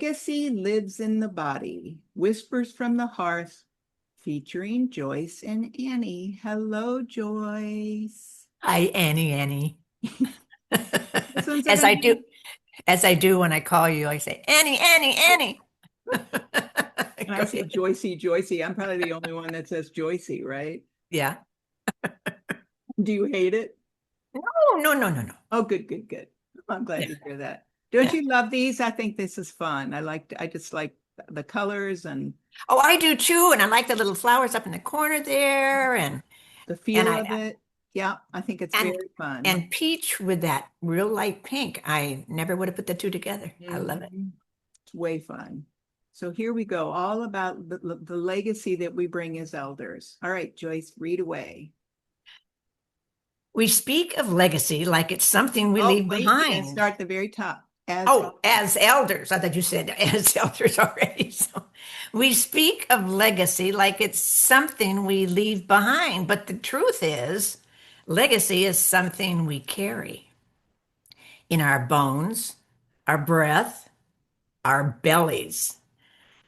Legacy Lives in the Body, Whispers from the Hearth, featuring Joyce and Annie. Hello, Joyce. Hi, Annie. This one's a As good I do, one. as I do when I call you, I say, Annie. And I Go say ahead. Joycey. I'm probably the only one that says Joycey, right? Yeah. Do you hate it? No. Oh, good. I'm glad Yeah. to hear that. Don't Yeah. you love these? I think this is fun. I just like the colors and Oh, I do too. And I like the little flowers up in the corner there. the And feel I, of it. Yeah, I think it's and, very fun. and peach with that real light pink. I never would have put the two together. I love it. Mhm. It's way fun. So here we go, all about the legacy that we bring as elders. All right, Joyce, read away. We speak of legacy like it's something we Oh, leave wait, we got to behind. start at the very top. As Oh, elders. as elders. I thought you said as elders already. So we speak of legacy like it's something we leave behind. But the truth is, legacy is something we carry in our bones, our breath, our bellies,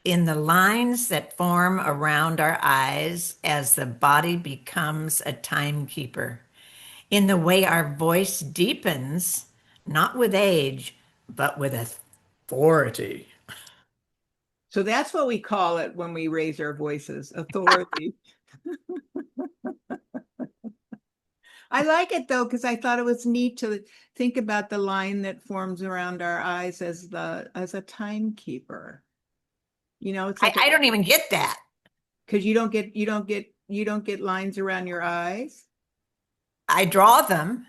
in the lines that form around our eyes as the body becomes a timekeeper, in the way our voice deepens, not with age, but with authority. So that's what we call it when we raise our voices, authority. I like it though, because I thought it was neat to think about the line that forms around our eyes as a timekeeper. It's I, like a I don't even get that. because you don't get lines around your eyes. I draw them.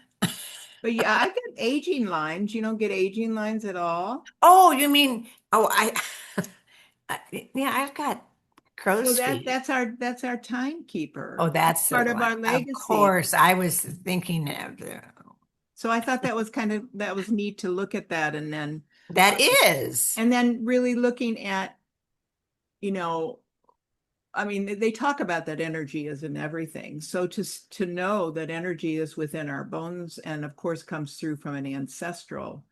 But yeah, I get aging lines. You don't get aging lines at all. Oh, you mean, oh, yeah, I've got So crow's feet. that's our Oh, timekeeper. That's that's the part of one. our Of legacy. course, I was thinking of So I thought that was neat to look at that that is. and then really looking at, you know, I mean, they talk about that energy is in everything. So to know that energy is within our bones and of course comes through from an ancestral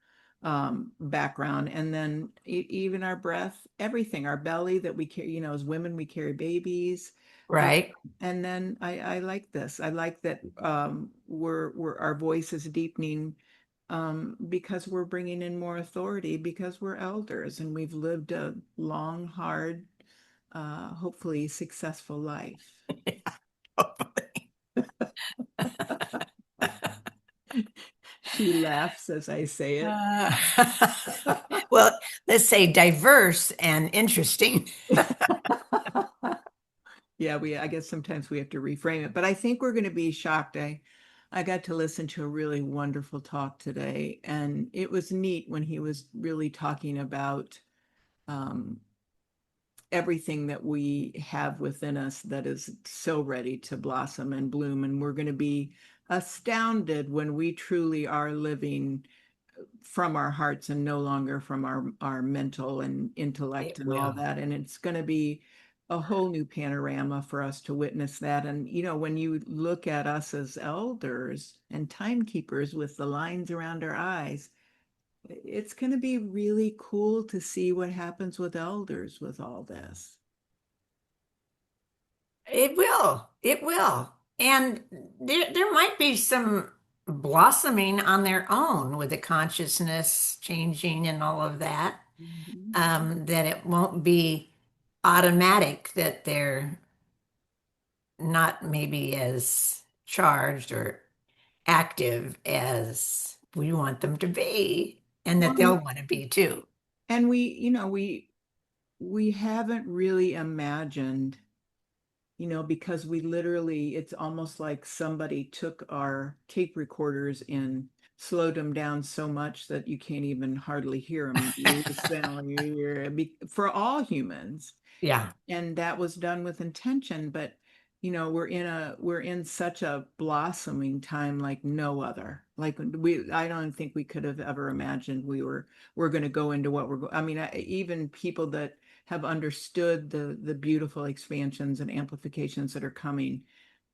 background, and then even our breath, everything, our belly that we carry, as women, we carry babies. Uh, Right. and then I like this. I like that we're our voice is deepening because we're bringing in more authority because we're elders and we've lived a long, hard, hopefully successful life. She laughs as I say it. Uh, well, let's say diverse and interesting. Yeah, I guess sometimes we have to reframe it, but I think we're going to be shocked. I got to listen to a really wonderful talk today, and it was neat when he was really talking about um, everything that we have within us that is so ready to blossom and bloom. And we're going to be astounded when we truly are living from our hearts and no longer from our mental and intellect It and all will. that. And it's going to be a whole new panorama for us to witness that. And when you look at us as elders and timekeepers with the lines around our eyes, it's going to be really cool to see what happens with elders with all this. It will. It will. And there might be some blossoming on their own with the consciousness changing and all of that. Mhm. That it won't be automatic that they're not maybe as charged or active as we want them to be, and that Well, they'll want to be too. and we haven't really imagined, because we literally, it's almost like somebody took our tape recorders and slowed them down so much that you can't even hardly hear them. For all humans. Yeah. And that was done with intention, but we're in such a blossoming time like no other. Like I don't think we could have ever imagined we're going to go into what I mean, even people that have understood the beautiful expansions and amplifications that are coming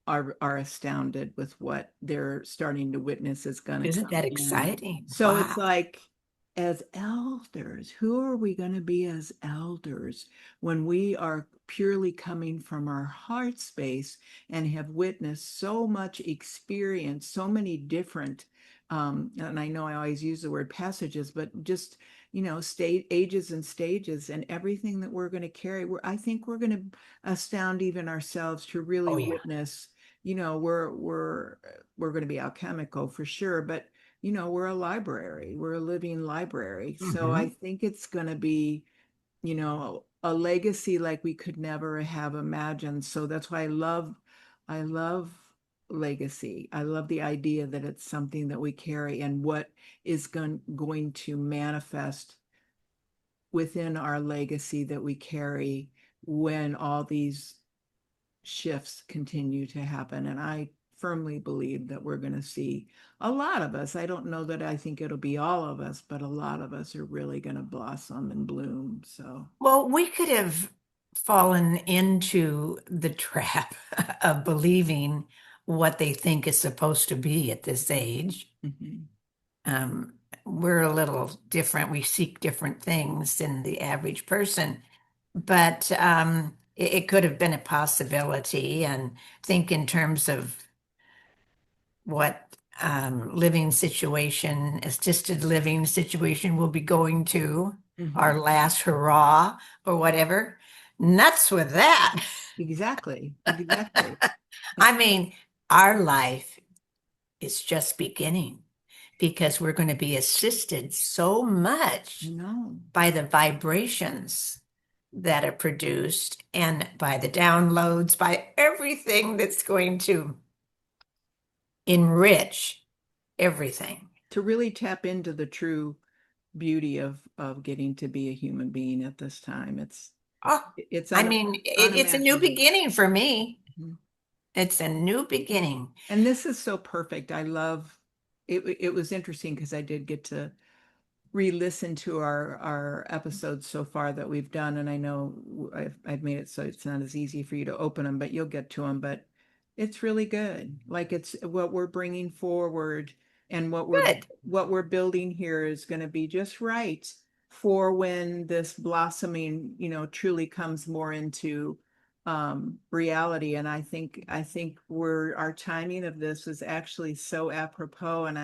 are astounded with what they're starting to witness is going to Isn't come that in. exciting? So it's Wow. like, as elders, who are we going to be as elders when we are purely coming from our heart space and have witnessed so much experience, so many different, and I know I always use the word passages, but just, state ages and stages and everything that we're going to carry. I think we're going to astound even ourselves to really Oh, yeah. witness, we're going to be alchemical for sure, but we're a library, we're a living library. So I Hmm. think it's going to be, a legacy like we could never have imagined. So that's why I love legacy. I love the idea that it's something that we carry and what is going to manifest within our legacy that we carry when all these shifts continue to happen. And I firmly believe that we're going to see a lot of us. I don't know that I think it'll be all of us, but a lot of us are really going to blossom and bloom. So, Well, we could have fallen into the trap of believing what they think is supposed to be at this age. mhm. Um, we're a little different. We seek different things than the average person, but it could have been a possibility. And think in terms of what living situation, assisted living situation we'll be going to, Mhm. our last hurrah or whatever. Nuts with that. Exactly. Exactly. I mean, our life is just beginning because we're going to be assisted so much No. by the vibrations that are produced and by the downloads, by everything that's going to enrich everything. To really tap into the true beauty of getting to be a human being at this time. Oh, It's I mean, it's a new unimaginable. beginning for me. Mhm. It's a new beginning. And this is so perfect. I love it. It was interesting because I did get to re-listen to our episodes so far that we've done, and I know I've made it so it's not as easy for you to open them, but you'll get to them. But it's really good. Like it's what we're bringing forward, and Good. what we're building here is going to be just right for when this blossoming, truly comes more into reality. And I think we're our timing of this is actually so apropos, and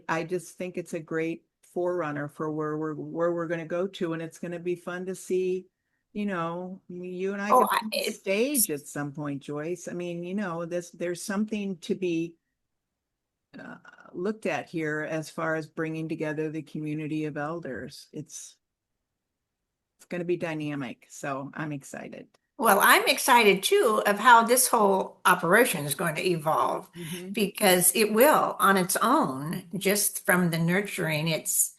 I just think it's a great forerunner for where we're going to go to, and it's going to be fun to see. You and I Oh, get on the stage at some point, Joyce. I mean, there's something to be uh, looked at here as far as bringing together the community of elders. It's going to be dynamic, so I'm excited. well, I'm excited too of how this whole operation is going to evolve Mhm. because it will on its own, just from the nurturing it's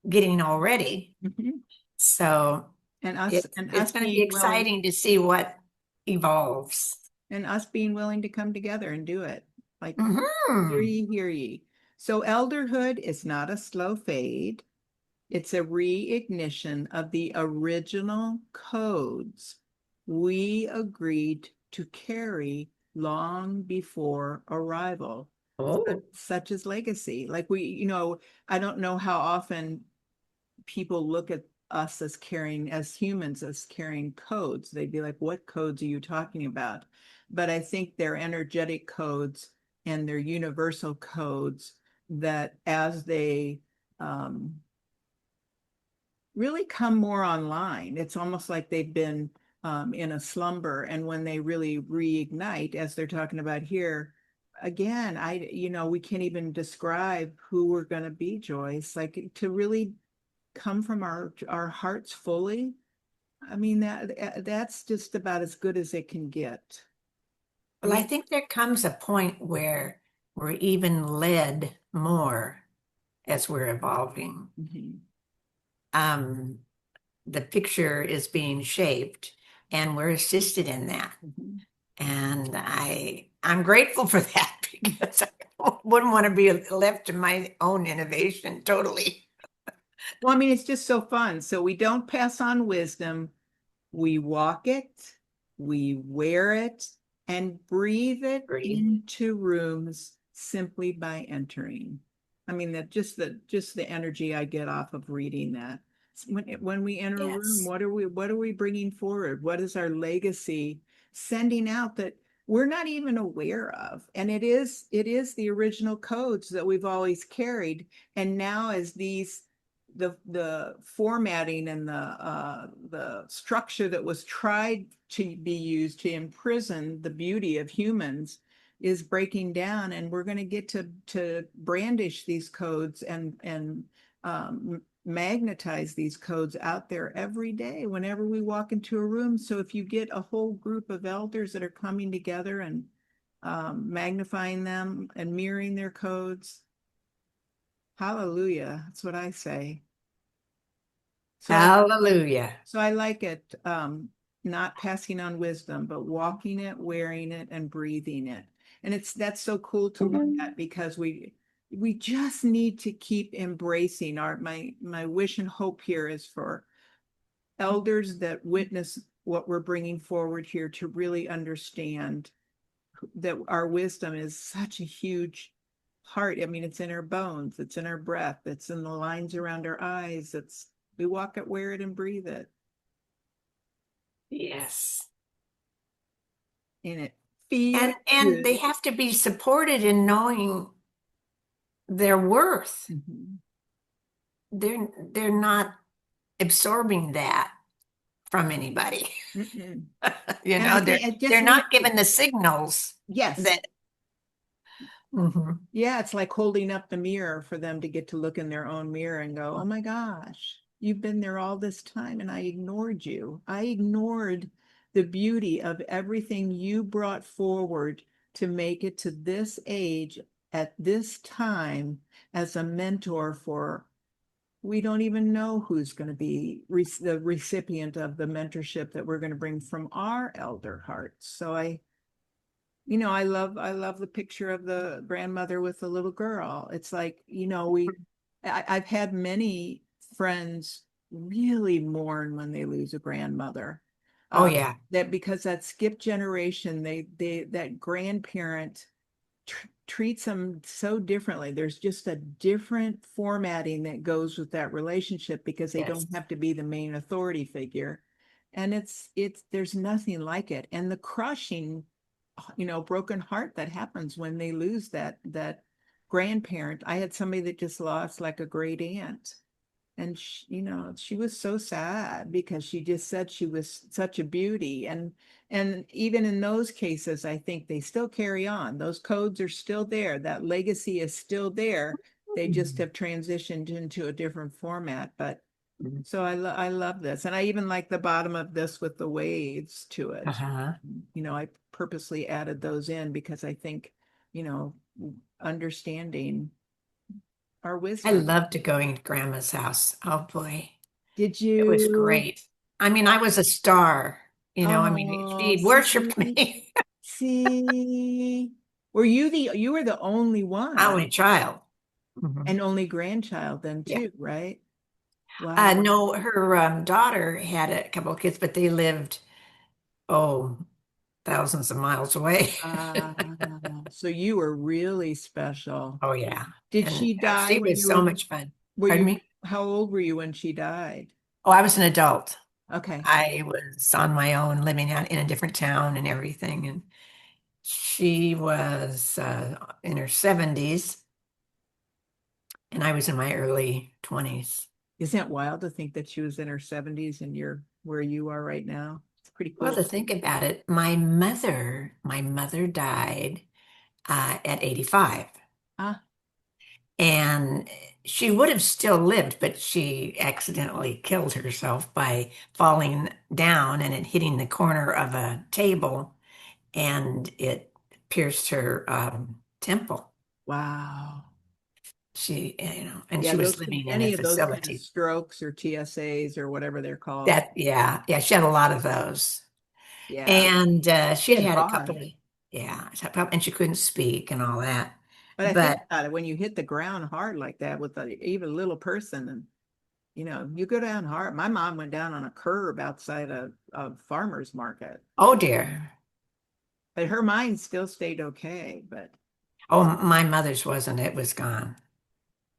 getting already. Mhm. So And us it's and it's us going to be being willing exciting to see what evolves. and us being willing to come together and do it. Like, hear Hmm. ye, hear ye. So elderhood is not a slow fade. It's a reignition of the original codes we agreed to carry long before arrival, Oh. such as legacy. Like I don't know how often people look at us as carrying, as humans, as carrying codes. They'd be like, what codes are you talking about? But I think they're energetic codes and they're universal codes that as they really come more online, it's almost like they've been in a slumber. And when they really reignite, as they're talking about here, again, we can't even describe who we're going to be, Joyce. Like to really come from our hearts fully. I mean that's just about as good as it can get. I Well, I mean, think there comes a point where we're even led more as we're evolving. mhm, Um, the picture is being shaped and we're assisted in that. mhm. And I'm grateful for that because I wouldn't want to be left to my own innovation totally. Well, I mean, it's just so fun. So we don't pass on wisdom. We walk it, we wear it, and breathe it Breathe. into rooms simply by entering. I mean, that just the energy I get off of reading that. When we enter a room, Yes. what are we bringing forward? What is our legacy sending out that we're not even aware of? And it is the original codes that we've always carried. And now as the formatting and the structure that was tried to be used to imprison the beauty of humans is breaking down, and we're going to get to brandish these codes and magnetize these codes out there every day whenever we walk into a room. So if you get a whole group of elders that are coming together and magnifying them and mirroring their codes, hallelujah, that's what I say. So Hallelujah. I like it, not passing on wisdom, but walking it, wearing it, and breathing it. And that's so cool to look at, because we just need to keep embracing my wish and hope here is for elders that witness what we're bringing forward here to really understand that our wisdom is such a huge part. I mean, it's in our bones, it's in our breath, it's in the lines around our eyes. We walk it, wear it, and breathe it. Yes. And it feels And good. they have to be supported in knowing their worth. Mhm. They're not absorbing that from anybody. Mm-mm. You And I know, think it they're just needs not to, given the signals yes. that. Mhm. Yeah, it's like holding up the mirror for them to get to look in their own mirror and go, oh my gosh, you've been there all this time and I ignored you. I ignored the beauty of everything you brought forward to make it to this age at this time as a mentor for, we don't even know who's going to be the recipient of the mentorship that we're going to bring from our elder hearts. So I love the picture of the grandmother with the little girl. It's like, I've had many friends really mourn when they lose a grandmother. Oh Uh, yeah. that because that skip generation, that grandparent treats them so differently. There's just a different formatting that goes with that relationship because they Yes. don't have to be the main authority figure. And there's nothing like it. And the crushing, broken heart that happens when they lose that grandparent. I had somebody that just lost like a great aunt. And she was so sad because she just said she was such a beauty. And even in those cases, I think they still carry on. Those codes are still there. That legacy is still there. They just have transitioned into a different format. But Mhm. so I love this. And I even like the bottom of this with the waves to it. Uh-huh. I purposely added those in because I think, you know, understanding our I wisdom. loved going to Grandma's house. Oh boy, Did it was you? great. I mean, I was a star. I mean, Oh, she worshipped see, me. see, you were the only one Only child. Mhm. and only grandchild then Yeah. too, right? Wow. No, her daughter had a couple of kids, but they lived, oh, thousands of miles away. Ah, so you were really special. Oh, yeah. Did And she die she when was you so much fun. were Pardon you, me? how old were you when she died? Oh, I was an adult. Okay. I was on my own, living out in a different town and everything. And she was in her 70s, and I was in my early 20s. Isn't it wild to think that she was in her 70s and you're where you are right now? It's pretty Well, cool. to think about it, my mother died at 85. Ah, And she would have still lived, but she accidentally killed herself by falling down and it hitting the corner of a table, and it pierced her temple. wow. And Yeah, she was those living in a any of those kind of facility. strokes or TSAs or whatever they're called. Yeah, she had a lot of those. Yeah, And she had hit had a couple hard. of, yeah, and she couldn't speak and all that. But I think But about it when you hit the ground hard like that with even a little person, and you go down hard. My mom went down on a curb outside a farmer's market, oh dear. but her mind still stayed okay. But Oh, my mother's wasn't, it was gone.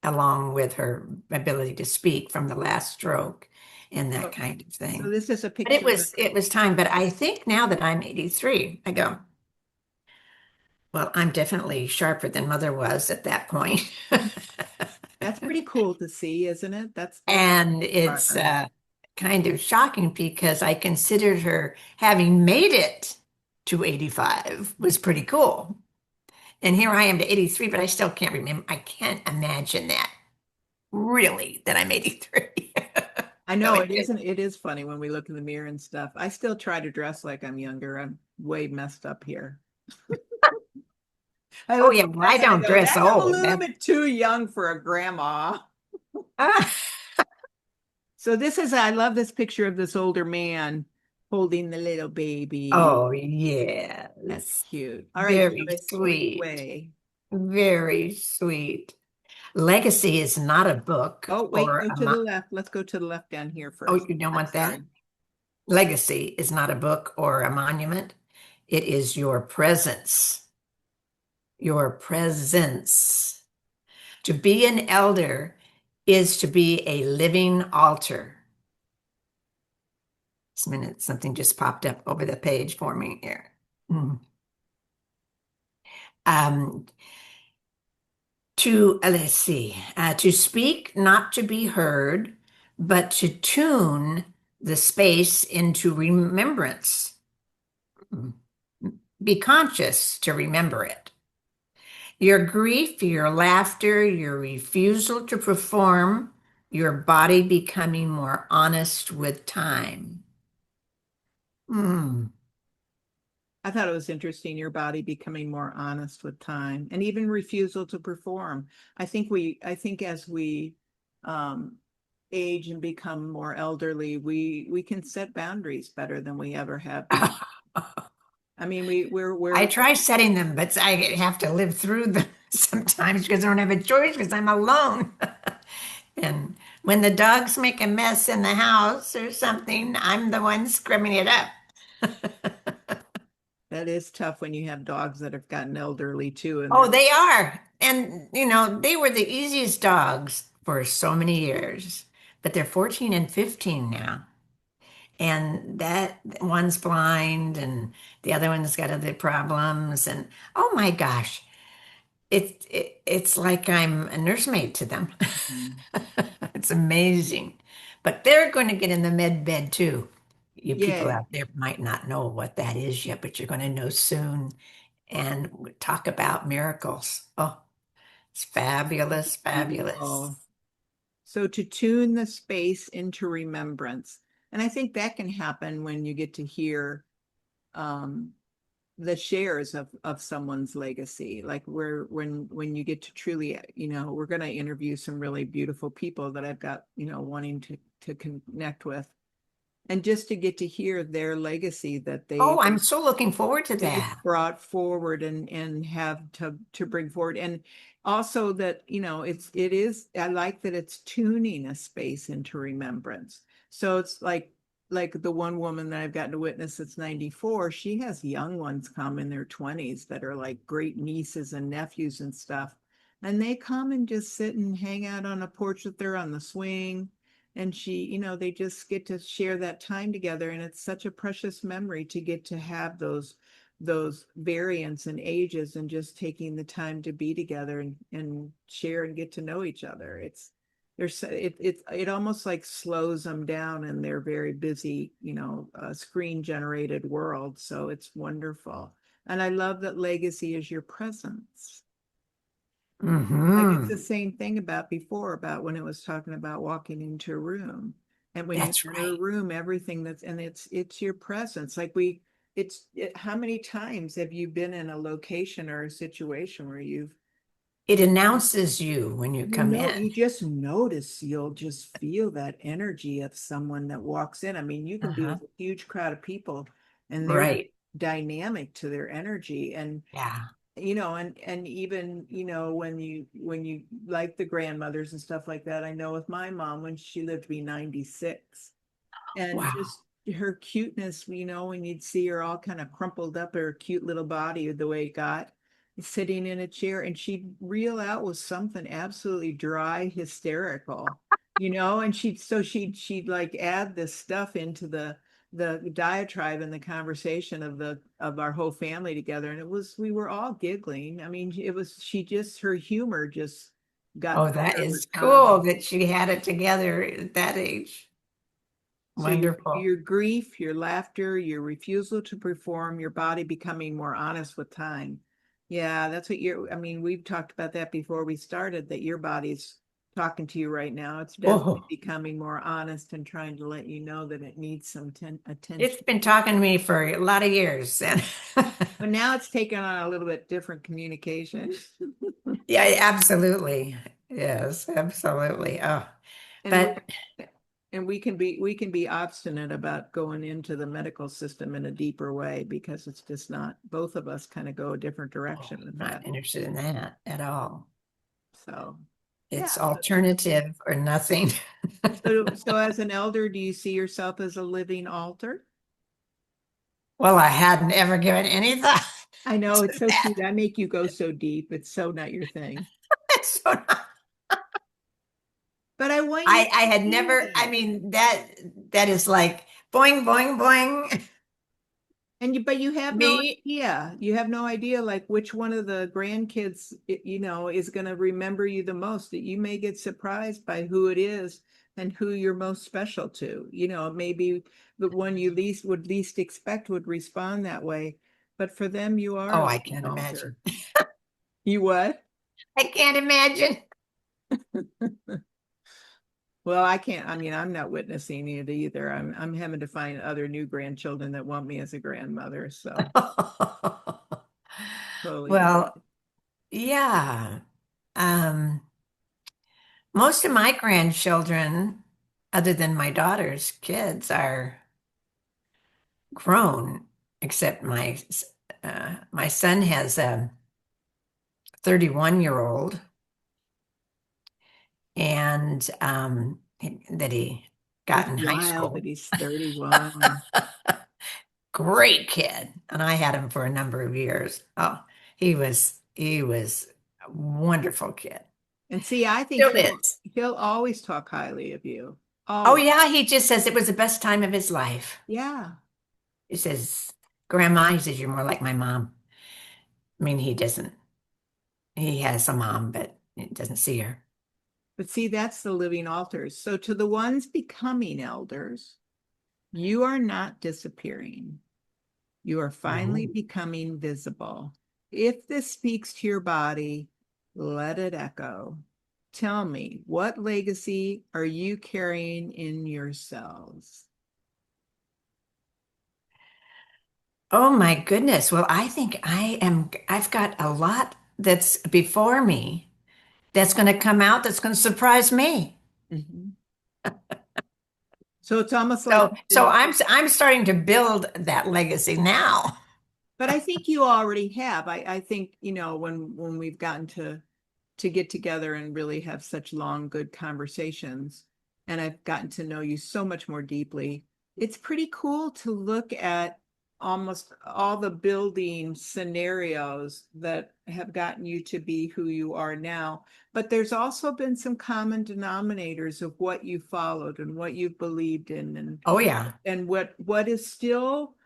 along with her ability to speak from the last stroke and that So, kind of so thing. this is a But it picture of was it was time. But I think now that I'm 83, I go, well, I'm definitely sharper than mother was at that point. that's pretty cool to see, isn't it? That's And it's fun. kind of shocking because I considered her having made it to 85 was pretty cool. And here I am to 83, but I still can't remember. I can't imagine that really that I'm 83. I So know it it is. isn't, it is funny when we look in the mirror and stuff. I still try to dress like I'm younger. I'm way messed up here. I Oh look yeah, at well, I dress and I don't go, dress that's a old. little bit too young for a grandma. Ah, So this is, I love this picture of this older man holding the little baby. oh That's yes. cute. All right, Very Joyce, take it sweet. away. Very sweet. Legacy is not a book Oh, wait, or go a to the left. Let's go to the left down here oh, first. you don't I'm want that? sorry. Legacy is not a book or a monument. It is your presence. Your presence. To be an elder is to be a living altar. This minute, something just popped up over the page for me here. Mm. Um, let's see, to speak, not to be heard, but to tune the space into remembrance. Mm. Be conscious to remember it. Your grief, your laughter, your refusal to perform, your body becoming more honest with time. Mm. I thought it was interesting, your body becoming more honest with time and even refusal to perform. I think as we um age and become more elderly, we can set boundaries better than we ever have before. I mean, I we're try setting them, but I have to live through them sometimes because I don't have a choice because I'm alone. And when the dogs make a mess in the house or something, I'm the one scrubbing it up. that is tough when you have dogs that have gotten elderly too, and Oh, they're they are. And, they were the easiest dogs for so many years, but they're 14 and 15 now. And that one's blind and the other one's got other problems. And oh my gosh, it's like I'm a nursemaid to them. Mhm. It's amazing. But they're going to get in the med bed too. You people Yay. out there might not know what that is yet, but you're going to know soon. And we talk about miracles. Oh, it's fabulous, fabulous. Beautiful. So to tune the space into remembrance. And I think that can happen when you get to hear um, the shares of someone's legacy. Like when you get to truly, we're going to interview some really beautiful people that I've got, wanting to connect with. And just to get to hear their legacy that Oh, I'm so looking forward to they that. brought forward and have to bring forward, and also that it is, I like that it's tuning a space into remembrance. So it's like the one woman that I've gotten to witness that's 94, she has young ones come in their 20s that are like great nieces and nephews and stuff, and they come and just sit and hang out on a porch with her on the swing, and they just get to share that time together, and it's such a precious memory to get to have those variants and ages and just taking the time to be together and share and get to know each other. It almost like slows them down in their very busy, screen generated world. So it's wonderful. And I love that legacy is your presence. Like it's the Hmm. same thing about before, about when it was talking about walking into a room. And when you That's enter a right. room, everything it's your presence. How many times have you been in a location or a situation where It announces you when you come in. you just notice, you'll just feel that energy of someone that walks in. I mean, you can be Uh-huh. with a huge crowd of people and they're Right. dynamic to their energy. And Yeah. and even when you like the grandmothers and stuff like that, I know with my mom when she lived to be 96, and Wow. just her cuteness, when you'd see her all kind of crumpled up, her cute little body the way it got, sitting in a chair, and she'd reel out with something absolutely dry, hysterical, and she'd like add this stuff into the diatribe and the conversation of our whole family together. And we were all giggling. I mean, her humor just got Oh, the that better is cool time. that she had it together at that age. So your Wonderful. your grief, your laughter, your refusal to perform, your body becoming more honest with time. Yeah, that's what I mean, we've talked about that before we started, that your body's talking to you right now. It's definitely Oh, becoming more honest and trying to let you know that it needs some it's attention. been talking to me for a lot of years. And But now it's taken on a little bit different communication. yeah, absolutely. Yes, absolutely. Oh, And we but and we can be obstinate about going into the medical system in a deeper way, because it's just not, both of us kind of go a different oh, direction with not that. interested in that at all. So yeah. It's alternative or nothing. So as an elder, do you see yourself as a living altar? Well, I hadn't ever given any thought I know, it's to so that. cute. I make you go so deep. It's so not your thing. So But I want you I to had feel never, I that. mean, that is like boing, boing, boing. But you have no Me. idea. You have no idea like which one of the grandkids, is going to remember you the most. That you may get surprised by who it is and who you're most special to. Maybe the one you least expect would respond that way. But for them, you are Oh, a I living can't imagine. altar. You what? I can't imagine. Well, I can't. I mean, I'm not witnessing it either. I'm having to find other new grandchildren that want me as a grandmother. So totally Well, different. yeah. Um, Most of my grandchildren, other than my daughter's kids, are grown, except my son has a 31-year-old and that he got That's in high wild that school. he's 31. Great kid. And I had him for a number of years. Oh, he was a wonderful kid. And see, I think Still he'll is. he'll always talk highly of you. Oh Always. yeah, he just says it was the best time of his life. Yeah. He says, Grandma, he says, you're more like my mom. I mean, he has a mom, but he doesn't see her. But see, that's the living altars. So to the ones becoming elders, you are not disappearing. You are finally No. becoming visible. If this speaks to your body, let it echo. Tell me, what legacy are you carrying in your cells? Oh my goodness. Well, I think I've got a lot that's before me that's going to come out that's going to surprise me. Mhm. So it's almost like So I'm starting to build that legacy now. but I think you already have. I think, when we've gotten to get together and really have such long, good conversations, and I've gotten to know you so much more deeply, it's pretty cool to look at almost all the building scenarios that have gotten you to be who you are now. But there's also been some common denominators of what you followed and what you've believed in, Oh yeah. and what is still,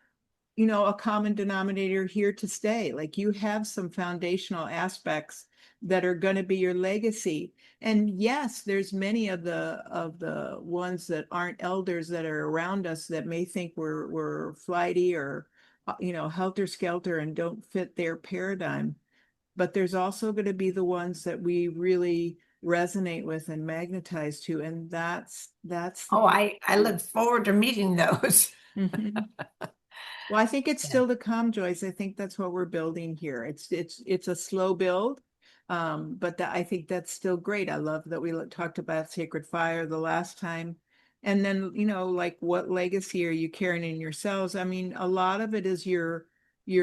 a common denominator here to stay. Like, you have some foundational aspects that are going to be your legacy. And yes, there's many of the ones that aren't elders that are around us that may think we're flighty or helter skelter and don't fit their paradigm. But there's also going to be the ones that we really resonate with and magnetize to, and that's the Oh, I look forward to meeting those. Mhm. Well, I think it's Yeah. still to come, Joyce. I think that's what we're building here. It's a slow build, but I think that's still great. I love that we talked about sacred fire the last time, and then like, what legacy are you carrying in yourselves? I mean, a lot of it is your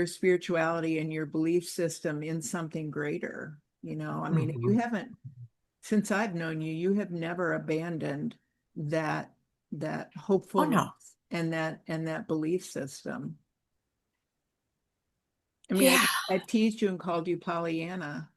spirituality and your belief system in something greater. I mean, you Mhm. haven't, since I've known you, you have never abandoned that Oh hopefulness no. and that belief system. I mean, Yeah, I teased you and called you Pollyanna.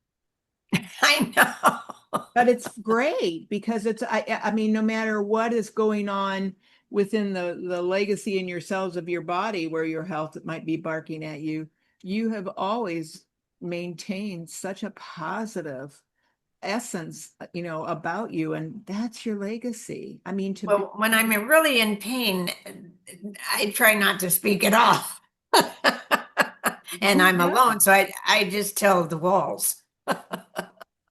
I know. But it's great because I mean, no matter what is going on within the legacy in your cells of your body where your health might be barking at you, you have always maintained such a positive essence, about you, and that's your legacy. I mean, to be Well, when I'm really in pain, I try not to speak at all. And who I'm does? alone, so I just tell the walls.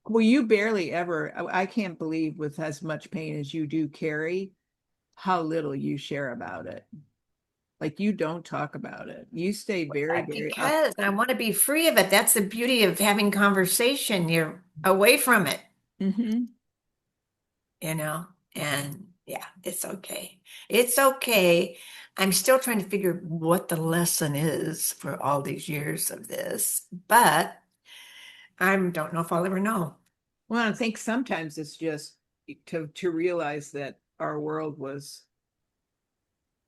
Well, you barely ever, I can't believe with as much pain as you do carry, how little you share about it. Like you don't talk about it. You stay very, very up. Because I want to be free of it. That's the beauty of having conversation. You're away from it, Mhm. you know? And yeah, it's okay. It's okay. I'm still trying to figure what the lesson is for all these years of this, but I don't know if I'll ever know. Well, I think sometimes it's just to realize that our world was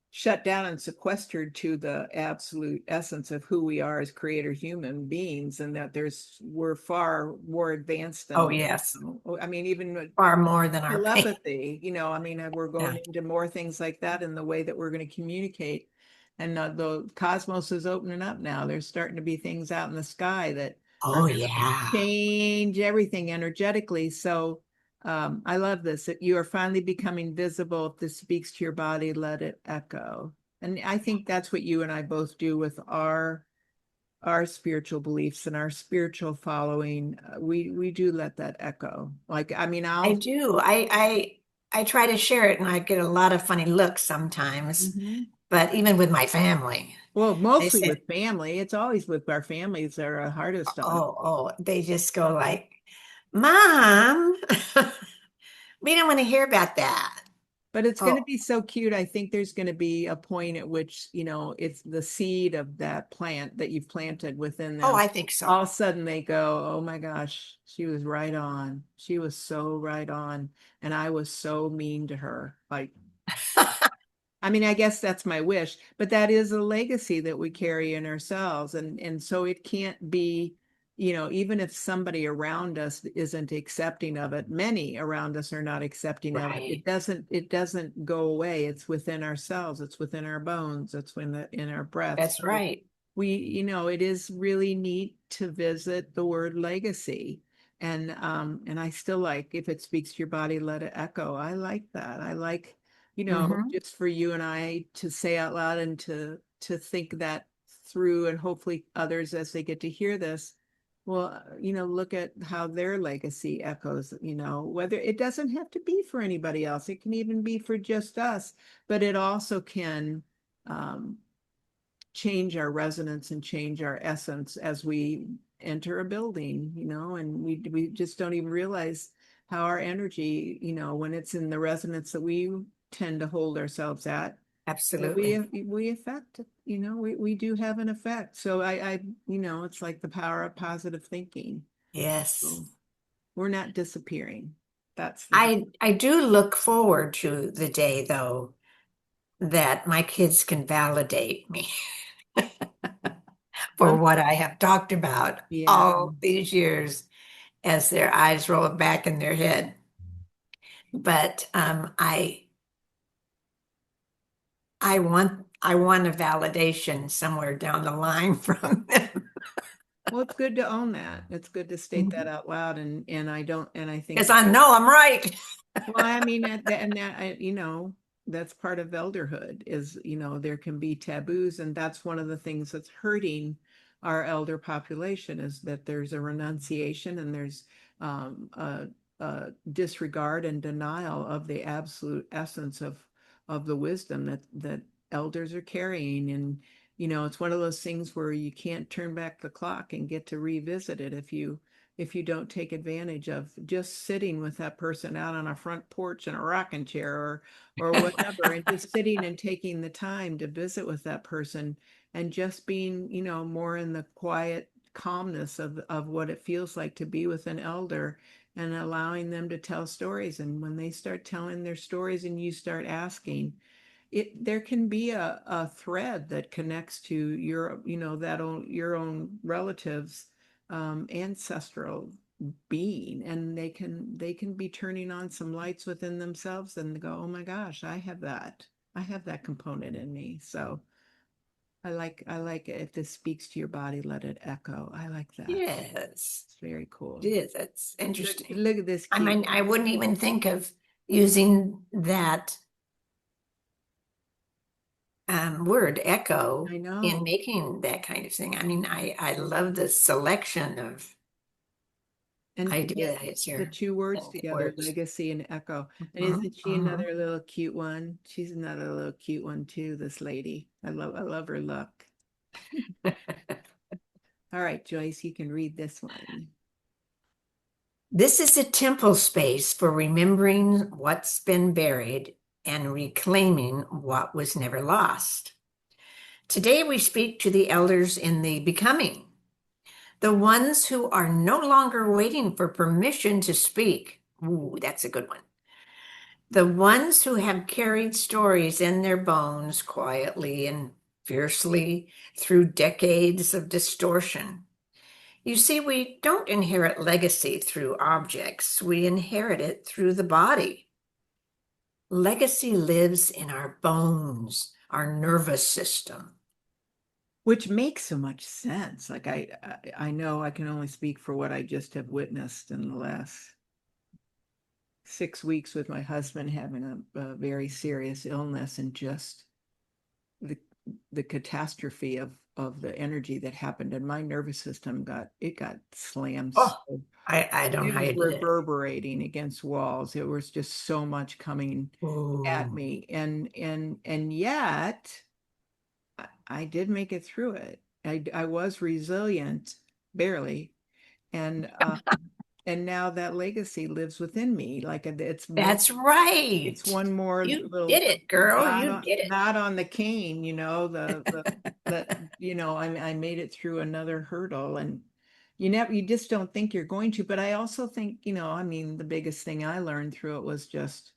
shut down and sequestered to the absolute essence of who we are as creator human beings, and that we're far more advanced Oh, than, yes, I mean, even with far more than our pain. telepathy, I mean, we're Yeah. going into more things like that in the way that we're going to communicate. And the cosmos is opening up now. There's starting to be things out in the sky that are Oh, yeah. change everything energetically. So I love this, that you are finally becoming visible. If this speaks to your body, let it echo. And I think that's what you and I both do with our spiritual beliefs and our spiritual following. We do let that echo. Like, I mean, I I'll do. I try to share it and I get a lot of funny looks sometimes, Mhm. but even with my family, Well, they mostly said, with family. It's always with our families that are hardest on. they just go like, Mom, we don't want to hear about that. But it's going to Oh, be so cute. I think there's going to be a point at which, it's the seed of that plant that you've planted within oh, them. I think so. All of a sudden they go, oh my gosh, she was right on. She was so right on. And I was so mean to her. Like, I mean, I guess that's my wish, but that is a legacy that we carry in ourselves. And so it can't be, even if somebody around us isn't accepting of it, many around us are not accepting of it. Right. It doesn't go away. It's within ourselves, it's within our bones, it's in our breath. That's So right. it is really neat to visit the word legacy. And I still like, if it speaks to your body, let it echo. I like that. I like, Hmm. just for you and I to say out loud and to think that through, and hopefully others as they get to hear this, well, look at how their legacy echoes, whether it doesn't have to be for anybody else. It can even be for just us, but it also can um, change our resonance and change our essence as we enter a building, and we just don't even realize how our energy, when it's in the resonance that we tend to hold ourselves at, that we Absolutely. we affect, we do have an effect. So it's like the power of positive thinking. Yes. So we're not disappearing. That's the I do look forward to the day though that my kids can validate me for um, what I have talked about yeah. all these years as their eyes roll back in their head. But I want a validation somewhere down the line from them. Well, it's good to own that. It's good to state that out loud, and I think, Because I know I'm right. well, I mean, that's part of elderhood is, there can be taboos, and that's one of the things that's hurting our elder population, is that there's a renunciation, and there's a disregard and denial of the absolute essence of the wisdom that elders are carrying. And, it's one of those things where you can't turn back the clock and get to revisit it if you don't take advantage of just sitting with that person out on a front porch in a rocking chair or whatever, and just sitting and taking the time to visit with that person, and just being, more in the quiet calmness of what it feels like to be with an elder, and allowing them to tell stories. And when they start telling their stories and you start asking, there can be a thread that connects to your, your own relatives, ancestral being, and they can be turning on some lights within themselves and go, oh my gosh, I have that component in me. So I like it. If this speaks to your body, let it echo. I like that. Yes, It's very cool. it is. That's Look, interesting. look at this I cute. mean, I wouldn't even think of using that word echo I in know. making that kind of thing. I mean, I love the selection of And ideas the here two words and together, words. legacy and echo. And Mhm, isn't she mhm. another little cute one? She's another little cute one too, this lady. I love her look. All right, Joyce, you can read this one. This is a temple space for remembering what's been buried and reclaiming what was never lost. Today, we speak to the elders in the becoming, the ones who are no longer waiting for permission to speak. Ooh, that's a good one. The ones who have carried stories in their bones quietly and fiercely through decades of distortion. You see, we don't inherit legacy through objects, we inherit it through the body. Legacy lives in our bones, our nervous system. Which makes so much sense. Like I know I can only speak for what I just have witnessed in the last 6 weeks with my husband having a very serious illness, and just the the catastrophe of the energy that happened, and my nervous system got slammed. Oh, So I don't know it how was you did it. reverberating against walls. It was just so much coming at Ooh, me, and yet I did make it through it. I was resilient, barely, and now that legacy lives within me. Like that's right. it's one more You little did it, girl. dot You on did it. dot on the cane, that I made it through another hurdle. And you just don't think you're going to. But I also think, I mean, the biggest thing I learned through it was just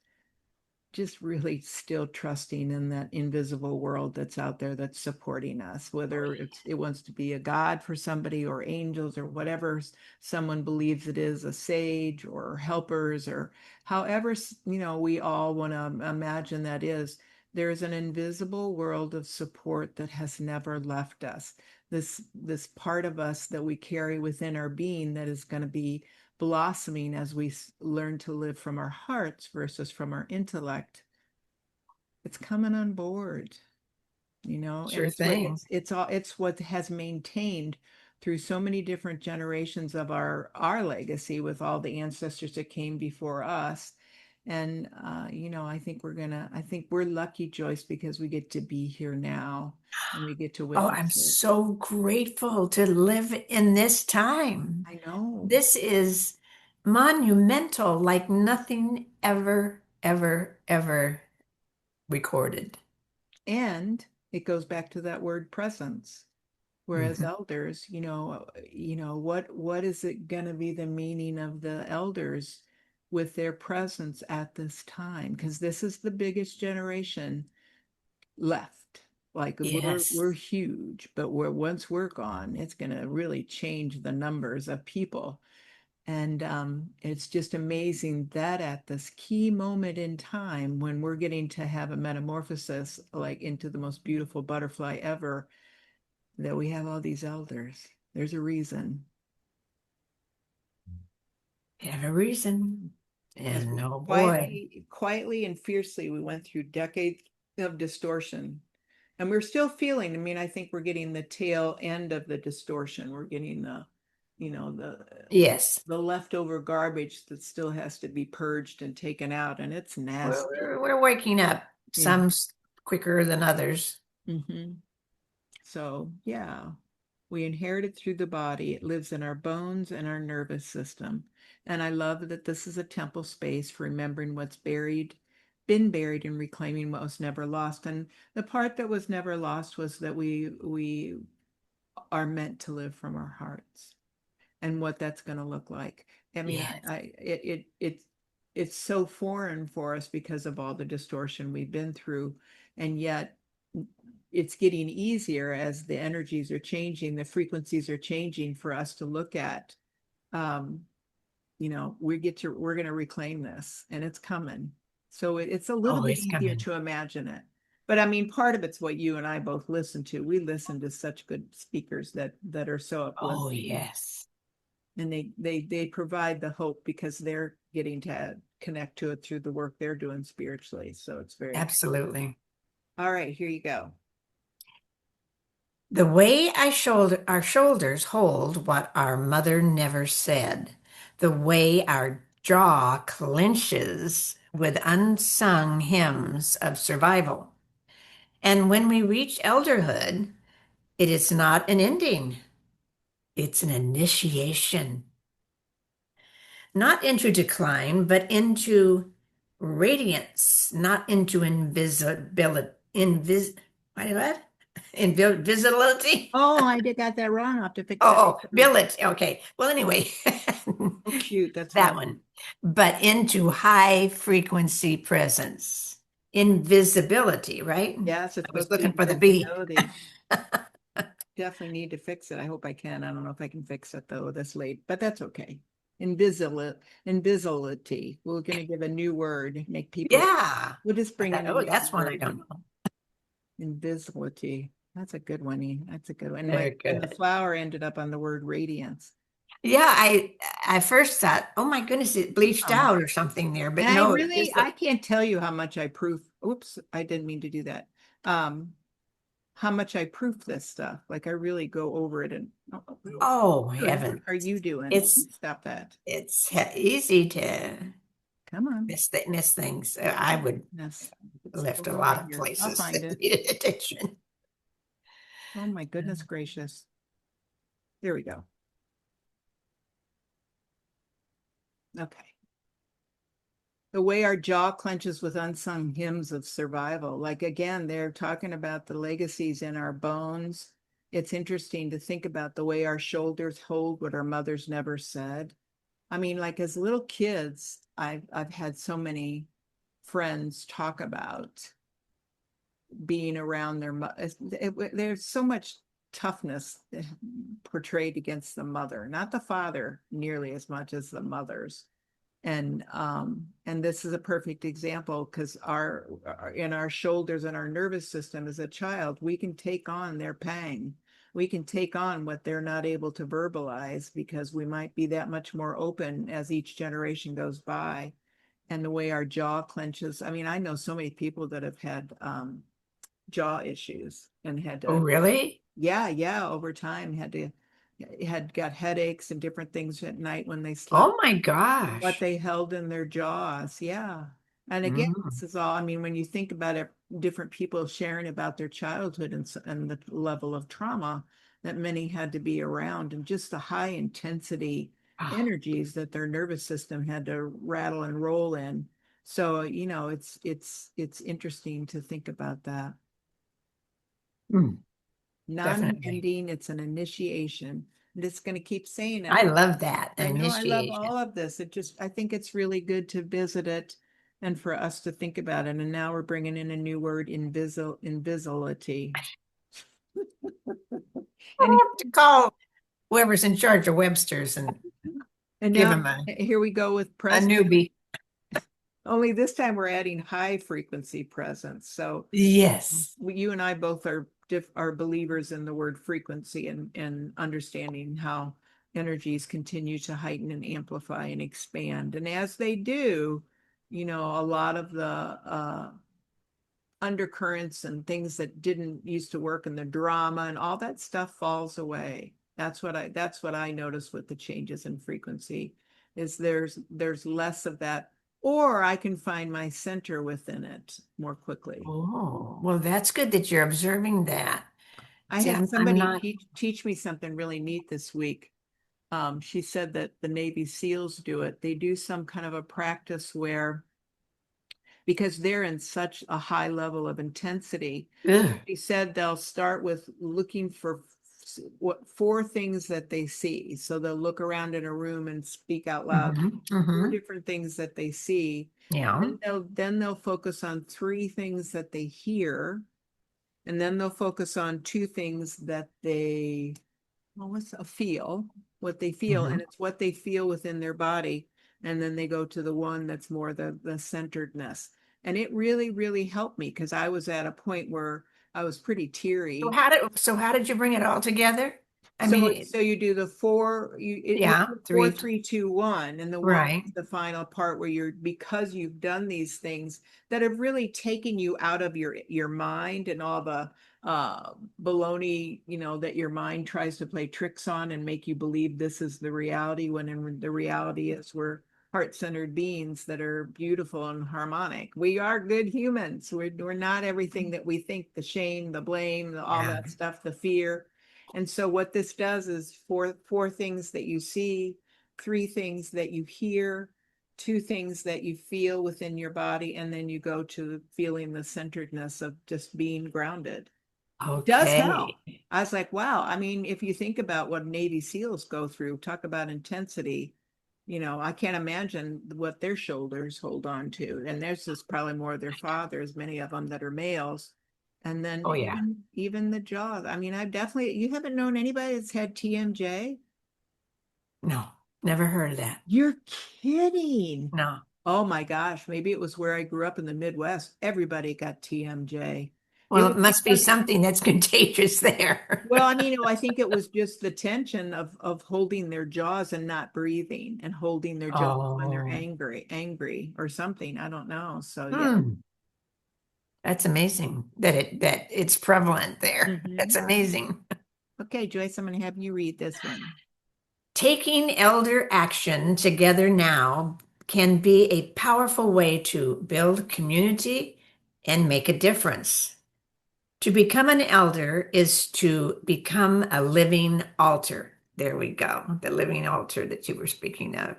really still trusting in that invisible world that's out there that's supporting us, whether it wants to be a god for somebody, or angels, or whatever someone believes it is, a sage or helpers, or however we all want to imagine that is. There's an invisible world of support that has never left us. This part of us that we carry within our being, that is going to be blossoming as we learn to live from our hearts versus from our intellect. It's coming on board, and Sure thing. it's what has maintained through so many different generations of our legacy, with all the ancestors that came before us. And I think we're lucky, Joyce, because we get to be here now and we get to Oh, I'm witness it. so grateful to live in this time. I know. This is monumental, like nothing ever, ever, ever recorded. And it goes back to that word presence. Whereas Mhm. elders, what is it going to be the meaning of the elders with their presence at this time? Because this is the biggest generation left. Like we're Yes. huge, but once we're gone, it's going to really change the numbers of people. And it's just amazing that at this key moment in time, when we're getting to have a metamorphosis, like into the most beautiful butterfly ever, that we have all these elders. There's a reason. Have a reason. As And we oh boy. quietly and fiercely, we went through decades of distortion. And we're still feeling, I mean, I think we're getting the tail end of the distortion. We're getting the, you know, the Yes. the leftover garbage that still has to be purged and taken out, and it's We're, nasty. we're, we're waking up, Yeah. some quicker than others. Hmm. So, yeah, we inherit it through the body. It lives in our bones and our nervous system. And I love that this is a temple space for remembering what's been buried, and reclaiming what was never lost. And the part that was never lost was that we are meant to live from our hearts, and what that's going to look like. I mean, Yes. it's so foreign for us because of all the distortion we've been through. And yet it's getting easier as the energies are changing, the frequencies are changing for us to look at. We're going to reclaim this and it's coming. So it's a little Oh, bit it's easier coming. to imagine it. But I mean, part of it's what you and I both listen to. We listen to such good speakers that are so Oh, uplifting. yes. And they provide the hope because they're getting to connect to it through the work they're doing spiritually. So it's very Absolutely. all right. Here you go. The way our shoulders hold what our mother never said, the way our jaw clenches with unsung hymns of survival. And when we reach elderhood, it is not an ending, it's an initiation. Not into decline, but into radiance, not into invisibility. What? Invisibility? Oh, I did got that wrong. I'll have to fix that. Oh, billet. Okay. Well, anyway, Oh, cute. That's that one. one. But into high frequency presence. Invisibility, right? Yes, it's I was supposed to be looking for the B. invisibility. Definitely need to fix it. I hope I can. I don't know if I can fix it though this late, but that's okay. Invisibility. We're going to give a new word, make people, Yeah. we'll just I bring thought, in a oh, new that's one I word. don't know. Invisibility. That's a good one. That's a good one. Very And the good. flower ended up on the word radiance. Yeah, I first thought, oh my goodness, it bleached out or something there, but And I no, it really, just I looked. can't tell you how much I proof. Oops, I didn't mean to do that. How much I proof this stuff. Like I really go over it and Oh what heaven, are you doing? it's Stop that. easy to Come on. miss things. I would Yes. It's lift a over lot right of here. I'll places find that it. needed attention. Oh my goodness gracious. There we go. Okay. The way our jaw clenches with unsung hymns of survival. Like again, they're talking about the legacies in our bones. It's interesting to think about the way our shoulders hold what our mothers never said. I mean, like as little kids, I've had so many friends talk about being around there's so much toughness portrayed against the mother, not the father nearly as much as the mothers. And this is a perfect example because in our shoulders and our nervous system as a child, we can take on their pang. We can take on what they're not able to verbalize because we might be that much more open as each generation goes by. And the way our jaw clenches. I mean, I know so many people that have had jaw issues and had Oh, to, really? yeah, over time had got headaches and different things at night when they slept, Oh my what gosh. they held in their jaws. Yeah. And again, Mm. this is all, I mean, when you think about it, different people sharing about their childhood and the level of trauma that many had to be around and just the high intensity Ah, energies that their nervous system had to rattle and roll in. So, it's interesting to think about that. mm, definitely. Non-ending, it's an initiation. I'm just going to keep saying it. I love that I know I love initiation. all of this. I think it's really good to visit it and for us to think about it. And now we're bringing in a new word, invisibility. I'll And have to call whoever's in charge of Webster's and and give now him here we go with a present. newbie. Only this time we're adding high frequency presence. So Yes. you and I both are believers in the word frequency and understanding how energies continue to heighten and amplify and expand. And as they do, a lot of the undercurrents and things that didn't used to work and the drama and all that stuff falls away. That's what I noticed with the changes in frequency is there's less of that, or I can find my center within it more quickly. Oh, well, that's good that you're observing that. I See, had I'm somebody not. teach me something really neat this week. She said that the Navy SEALs do it. They do some kind of a practice where, because they're in such a high level of intensity, Ugh. she said they'll start with looking for what four things that they see. So they'll look around in a room and speak out loud Mhm, four mhm. different things that they see. Yeah. Then they'll focus on three things that they hear, and then they'll focus on two things that they, well, what's a feel, what they feel, Mhm. and it's what they feel within their body. And then they go to the one that's more the centeredness. And it really, really helped me because I was at a point where I was pretty So teary. how did you bring it all together? I So mean, so you do the four, you yeah, do four, three, three, two, one, and the one right. is the final part where you're, because you've done these things that have really taken you out of your mind and all the baloney, that your mind tries to play tricks on and make you believe this is the reality, when the reality is we're heart-centered beings that are beautiful and harmonic. We are good humans. We're not everything that we think, the shame, the blame, all Yeah. that stuff, the fear. And so what this does is four things that you see, three things that you hear, two things that you feel within your body, and then you go to feeling the centeredness of just being grounded. Does help. Okay. I was like, wow. I mean, if you think about what Navy SEALs go through, talk about intensity, I can't imagine what their shoulders hold on to. And there's just probably more of their fathers, many of them that are males. And then Oh yeah. even the jaws. I mean, you haven't known anybody that's had TMJ? No, never heard of that. You're kidding. No. Oh my gosh, maybe it was where I grew up in the Midwest. Everybody got TMJ. It Well, was it must be because, something that's contagious there. well, I mean, I think it was just the tension of holding their jaws and not breathing, and holding their jaws when they're Oh, angry or something. I don't know. So yeah. hmm. That's amazing that it's prevalent there. That's Mhm. amazing. Okay, Joyce, I'm going to have you read this one. Taking elder action together now can be a powerful way to build community and make a difference. To become an elder is to become a living altar. There we go, the living altar that you were speaking of.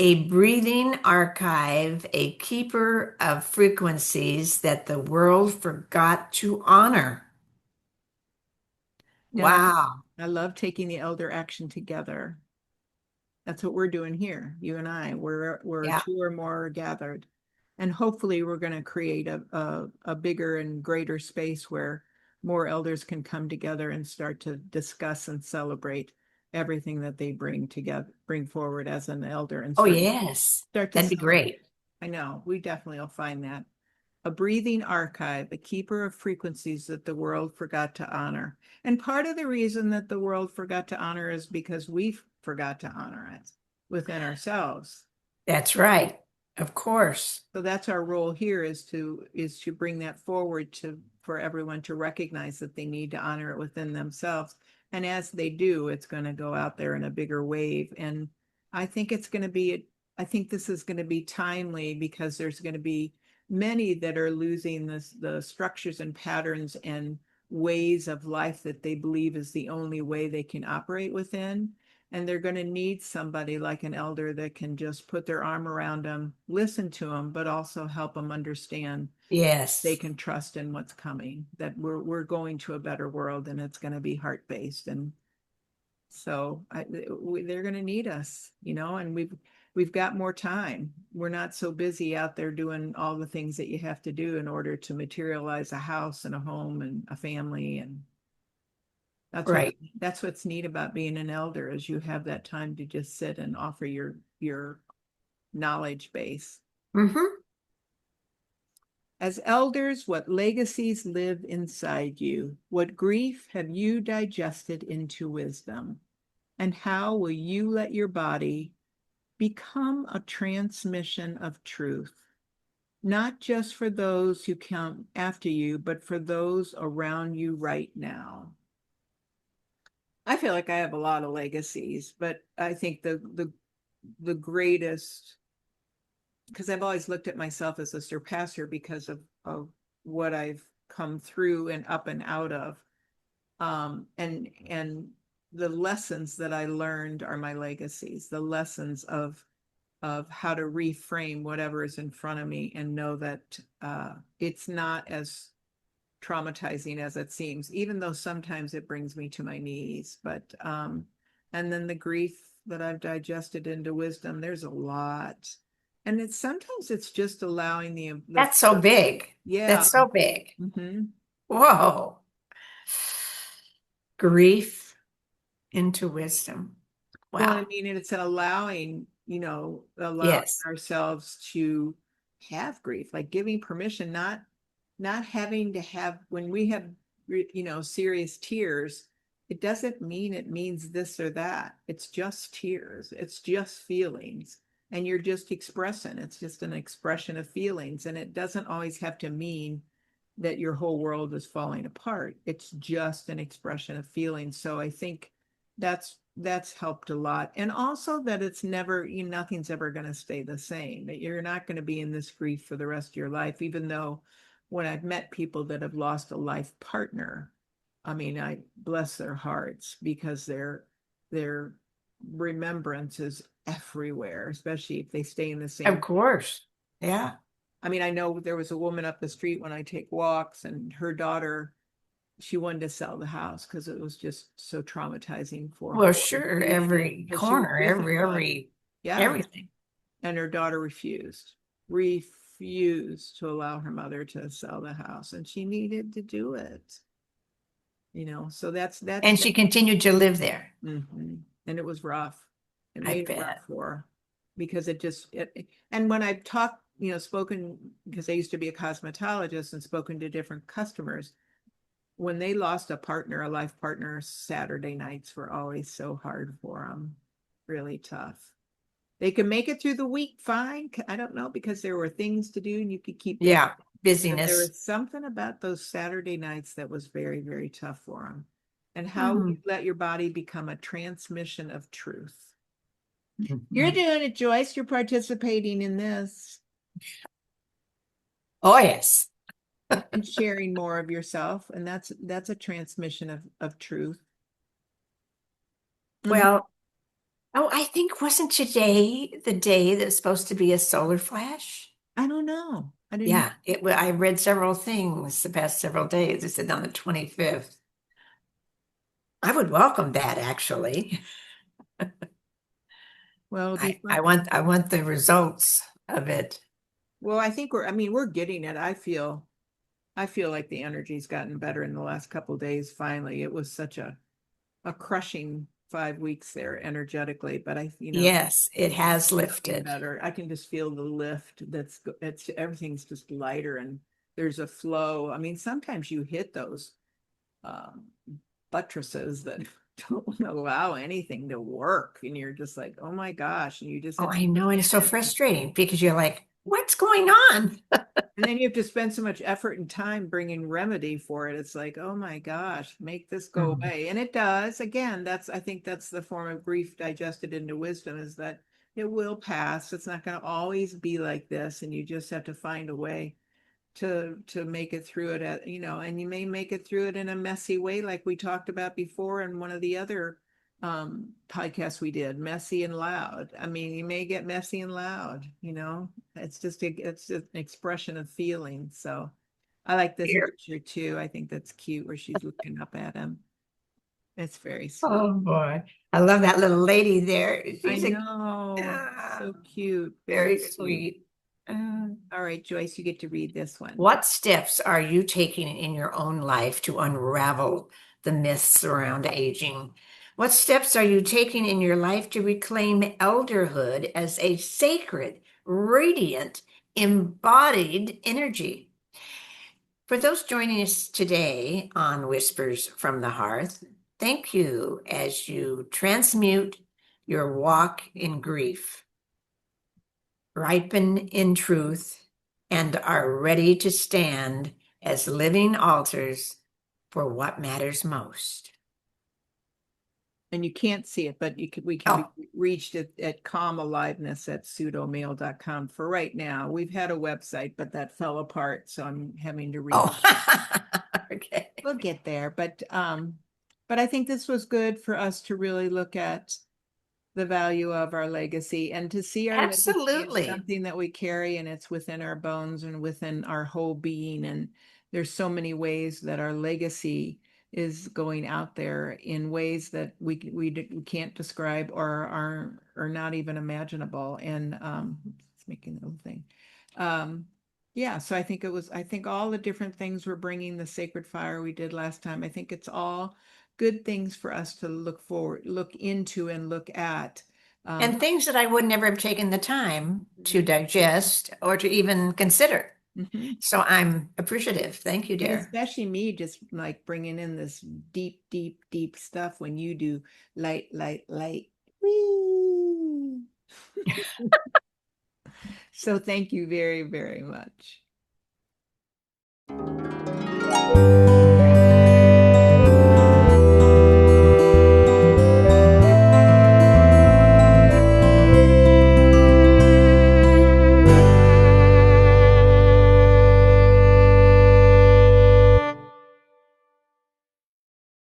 A breathing archive, a keeper of frequencies that the world forgot to honor. Now, Wow. I love taking the elder action together. That's what we're doing here, you and I. We're Yeah. two or more gathered. And hopefully we're going to create a bigger and greater space where more elders can come together and start to discuss and celebrate everything that they bring forward as an elder, and Oh, start yes. to That'd be celebrate. great. I know, we definitely will find that. A breathing archive, a keeper of frequencies that the world forgot to honor. And part of the reason that the world forgot to honor is because we forgot to honor it within ourselves. That's right. Of course. So that's our role here, is to bring that forward, for everyone to recognize that they need to honor it within themselves. And as they do, it's going to go out there in a bigger wave. And I think I think this is going to be timely, because there's going to be many that are losing the structures and patterns and ways of life that they believe is the only way they can operate within. And they're going to need somebody like an elder that can just put their arm around them, listen to them, but also help them understand they Yes. can trust in what's coming, that we're going to a better world, and it's going to be heart-based. And so they're going to need us, and we've got more time. We're not so busy out there doing all the things that you have to do in order to materialize a house and a home and a family. And that's what Right. that's what's neat about being an elder, is you have that time to just sit and offer your knowledge base. Hmm. As elders, what legacies live inside you? What grief have you digested into wisdom? And how will you let your body become a transmission of truth, not just for those who come after you, but for those around you right now? I feel like I have a lot of legacies, but I think the greatest, because I've always looked at myself as a surpasser because of what I've come through and up and out of. And the lessons that I learned are my legacies, the lessons of how to reframe whatever is in front of me, and know that it's not as traumatizing as it seems, even though sometimes it brings me to my knees. But and then the grief that I've digested into wisdom, there's a lot. And it's sometimes it's just allowing the That's so big. yeah. That's so big. Hmm. Whoa. Grief into wisdom. Well, I Wow. mean, it's allowing, allowing Yes. ourselves to have grief, like giving permission, not having to have when we have, serious tears, it doesn't mean it means this or that. It's just tears. It's just feelings. And you're just expressing. It's just an expression of feelings. And it doesn't always have to mean that your whole world is falling apart. It's just an expression of feelings. So I think that's helped a lot. And also that it's never, nothing's ever going to stay the same, that you're not going to be in this grief for the rest of your life, even though when I've met people that have lost a life partner, I mean, I bless their hearts because their remembrance is everywhere, especially if they stay in the Of same. course. Yeah. I mean, I know there was a woman up the street when I take walks, and her daughter, she wanted to sell the house because it was just so traumatizing for Well, her. sure. Yeah, Every because she was corner, with her daughter. Yeah, everything. and her daughter refused to allow her mother to sell the house, and she needed to do it. So that's And she continued to live there. mhm. And it was rough. It I made it rough bet. for her because and when I've talked, spoken, because I used to be a cosmetologist and spoken to different customers, when they lost a partner, a life partner, Saturday nights were always so hard for them, really tough. They could make it through the week fine. I don't know, because there were things to do and you could keep going. Yeah. But there Busyness. was something about those Saturday nights that was very, very tough for them. And how you Mhm. let your body become a transmission of truth. You're Mhm. doing it, Joyce. You're participating in this Oh, yes. and sharing more of yourself. And that's a transmission of truth. Mhm. Well, oh, I think wasn't today the day that's supposed to be a solar flash? I don't know. I didn't. Yeah, I read several things the past several days. It said on the 25th. I would welcome that actually. Well, it'd be I fun. want the results of it. Well, I think I mean, we're getting it. I feel like the energy's gotten better in the last couple of days. Finally, it was such a crushing 5 weeks there energetically, but Yes, it has feeling lifted. better. I can just feel the lift. It's everything's just lighter and there's a flow. I mean, sometimes you hit those um, buttresses that don't allow anything to work, and you're just like, oh my gosh, and you just Oh, have to I know, and it's so frustrating because you're like, what's going on? and then you have to spend so much effort and time bringing remedy for it. It's like, oh my gosh, make this go Mhm. away. And it does. Again, I think that's the form of grief digested into wisdom, is that it will pass. It's not going to always be like this. And you just have to find a way to make it through it and you may make it through it in a messy way, like we talked about before in one of the other podcasts we did, messy and loud. I mean, you may get messy and loud, it's just an expression of feeling. So I like this Here. picture too. I think that's cute where she's looking up at him. It's very sweet. Oh boy. I love that little lady there. I She's know, ah, so cute, very very sweet. sweet. Uh, All right, Joyce, you get to read this one. what steps are you taking in your own life to unravel the myths around aging? What steps are you taking in your life to reclaim elderhood as a sacred, radiant, embodied energy? For those joining us today on Whispers from the Hearth, thank you as you transmute your walk in grief, ripen in truth, and are ready to stand as living altars for what matters most. And you can't see it, but we can be Oh, reached at calmaliveness@pseudomail.com for right now. We've had a website, but that fell apart, so I'm having to read. oh, okay. We'll get there, but I think this was good for us to really look at the value of our legacy and to see our legacy as Absolutely. something that we carry and it's within our bones and within our whole being. And there's so many ways that our legacy is going out there in ways that we can't describe or are not even imaginable. And it's making the little thing. Yeah, so I think all the different things we're bringing, the sacred fire we did last time, I think it's all good things for us to look into and look at. And things that I would never have taken the time to digest or to even consider. Mhm. So I'm appreciative. Thank you, And dear. especially me just like bringing in this deep, deep, deep stuff when you do light, light, light. Whee! So thank you very, very much.